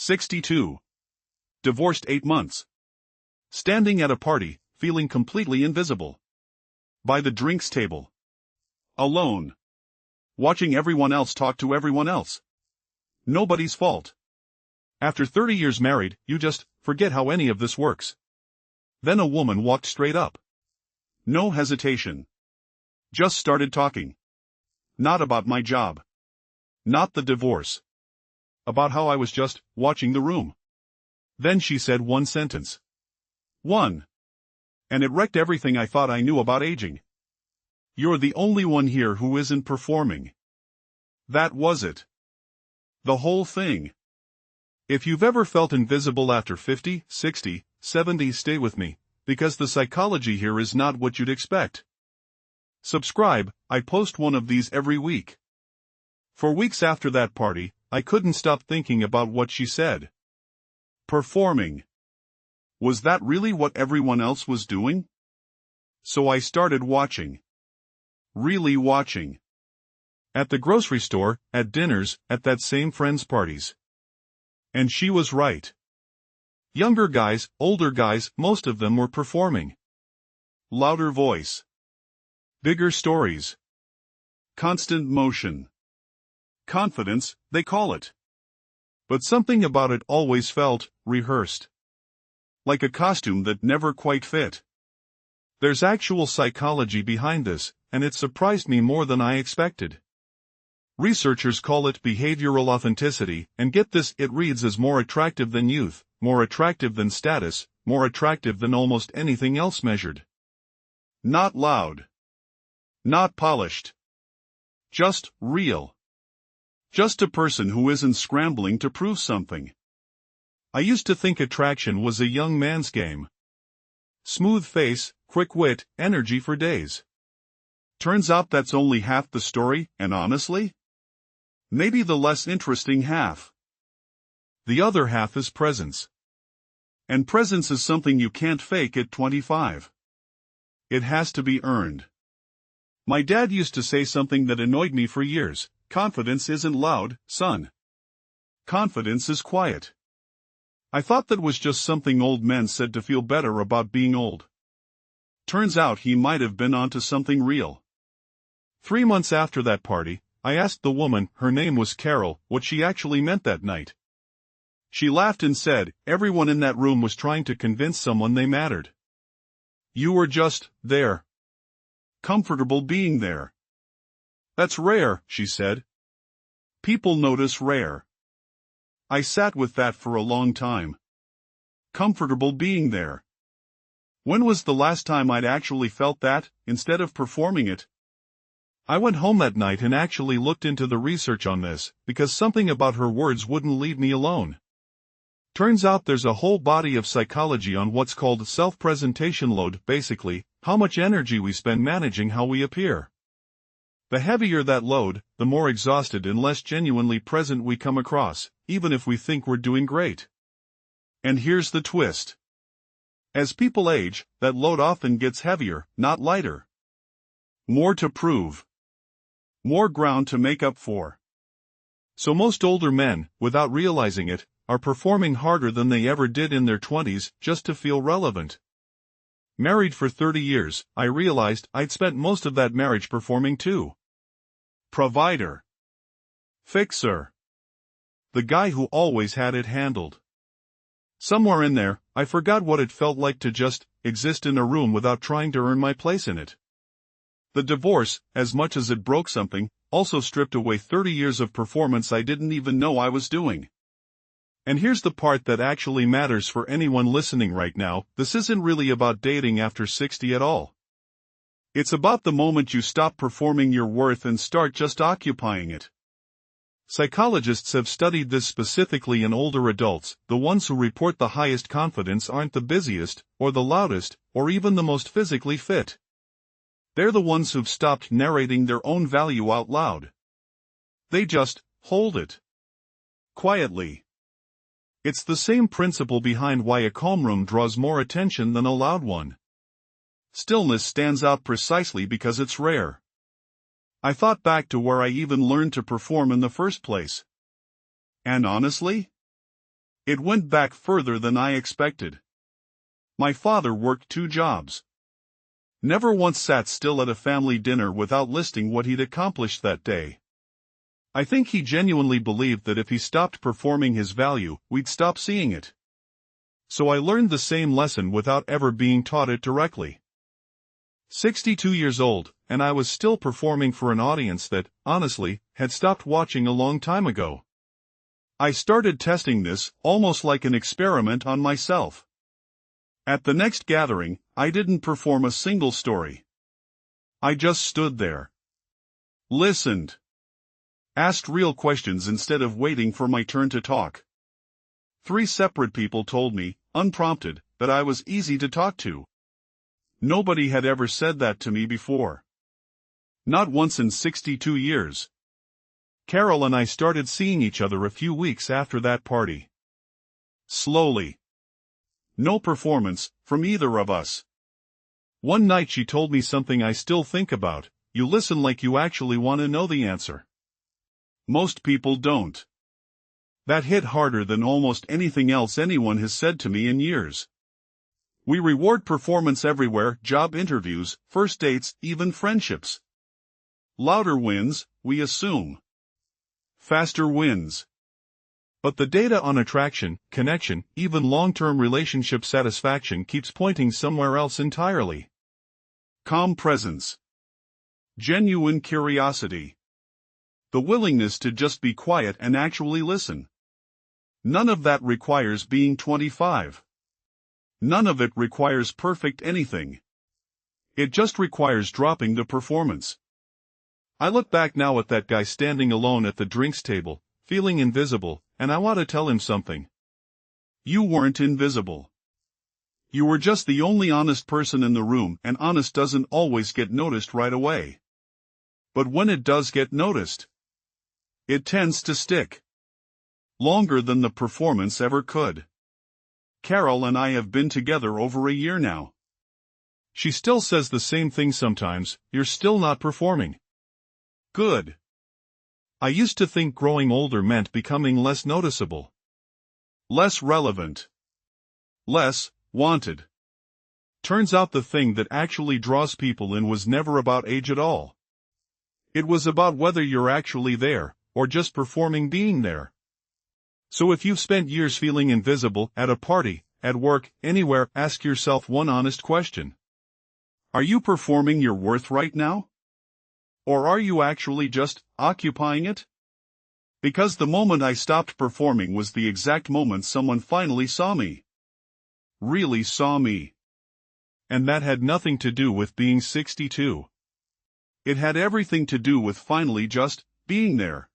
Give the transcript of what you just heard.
62. Divorced 8 months. Standing at a party, feeling completely invisible. By the drinks table. Alone. Watching everyone else talk to everyone else. Nobody's fault. After 30 years married, you just forget how any of this works. Then a woman walked straight up. No hesitation. Just started talking. Not about my job. Not the divorce. About how I was just watching the room. Then she said one sentence. One. And it wrecked everything I thought I knew about aging. You're the only one here who isn't performing. That was it. The whole thing. If you've ever felt invisible after 50, 60, 70, stay with me, because the psychology here is not what you'd expect. Subscribe, I post one of these every week. For weeks after that party, I couldn't stop thinking about what she said. Performing. Was that really what everyone else was doing? So I started watching. Really watching. At the grocery store, at dinners, at that same friend's parties. And she was right. Younger guys, older guys, most of them were performing. Louder voice. Bigger stories. Constant motion. Confidence, they call it. But something about it always felt rehearsed. Like a costume that never quite fit. There's actual psychology behind this, and it surprised me more than I expected. Researchers call it behavioral authenticity, and get this, it reads as more attractive than youth, more attractive than status, more attractive than almost anything else measured. Not loud. Not polished. Just real. Just a person who isn't scrambling to prove something. I used to think attraction was a young man's game. Smooth face, quick wit, energy for days. Turns out that's only half the story, and honestly, maybe the less interesting half. The other half is presence. And presence is something you can't fake at 25. It has to be earned. My dad used to say something that annoyed me for years. Confidence isn't loud, son. Confidence is quiet. I thought that was just something old men said to feel better about being old. Turns out he might have been onto something real. 3 months after that party, I asked the woman, her name was Carol, what she actually meant that night. She laughed and said, everyone in that room was trying to convince someone they mattered. You were just there. Comfortable being there. That's rare, she said. People notice rare. I sat with that for a long time. Comfortable being there. When was the last time I'd actually felt that, instead of performing it? I went home that night and actually looked into the research on this, because something about her words wouldn't leave me alone. Turns out there's a whole body of psychology on what's called self-presentation load, basically, how much energy we spend managing how we appear. The heavier that load, the more exhausted and less genuinely present we come across, even if we think we're doing great. And here's the twist. As people age, that load often gets heavier, not lighter. More to prove. More ground to make up for. So most older men, without realizing it, are performing harder than they ever did in their 20s, just to feel relevant. Married for 30 years, I realized I'd spent most of that marriage performing too. Provider. Fixer. The guy who always had it handled. Somewhere in there, I forgot what it felt like to just exist in a room without trying to earn my place in it. The divorce, as much as it broke something, also stripped away 30 years of performance I didn't even know I was doing. And here's the part that actually matters for anyone listening right now, this isn't really about dating after 60 at all. It's about the moment you stop performing your worth and start just occupying it. Psychologists have studied this specifically in older adults. The ones who report the highest confidence aren't the busiest, or the loudest, or even the most physically fit. They're the ones who've stopped narrating their own value out loud. They just hold it. Quietly. It's the same principle behind why a calm room draws more attention than a loud one. Stillness stands out precisely because it's rare. I thought back to where I even learned to perform in the first place. And honestly, It went back further than I expected. My father worked 2 jobs. Never once sat still at a family dinner without listing what he'd accomplished that day. I think he genuinely believed that if he stopped performing his value, we'd stop seeing it. So I learned the same lesson without ever being taught it directly. 62 years old, and I was still performing for an audience that, honestly, had stopped watching a long time ago. I started testing this, almost like an experiment on myself. At the next gathering, I didn't perform a single story. I just stood there. Listened. Asked real questions instead of waiting for my turn to talk. 3 separate people told me, unprompted, that I was easy to talk to. Nobody had ever said that to me before. Not once in 62 years. Carol and I started seeing each other a few weeks after that party. Slowly. No performance, from either of us. One night she told me something I still think about: you listen like you actually want to know the answer. Most people don't. That hit harder than almost anything else anyone has said to me in years. We reward performance everywhere: job interviews, first dates, even friendships. Louder wins, we assume. Faster wins. But the data on attraction, connection, even long-term relationship satisfaction keeps pointing somewhere else entirely. Calm presence. Genuine curiosity. The willingness to just be quiet and actually listen. None of that requires being 25. None of it requires perfect anything. It just requires dropping the performance. I look back now at that guy standing alone at the drinks table, feeling invisible, and I want to tell him something. You weren't invisible. You were just the only honest person in the room, and honest doesn't always get noticed right away. But when it does get noticed, it tends to stick. Longer than the performance ever could. Carol and I have been together over a year now. She still says the same thing sometimes: you're still not performing. Good. I used to think growing older meant becoming less noticeable. Less relevant. Less wanted. Turns out the thing that actually draws people in was never about age at all. It was about whether you're actually there, or just performing being there. So if you've spent years feeling invisible, at a party, at work, anywhere, ask yourself one honest question. Are you performing your worth right now? Or are you actually just occupying it? Because the moment I stopped performing was the exact moment someone finally saw me. Really saw me. And that had nothing to do with being 62. It had everything to do with finally just being there.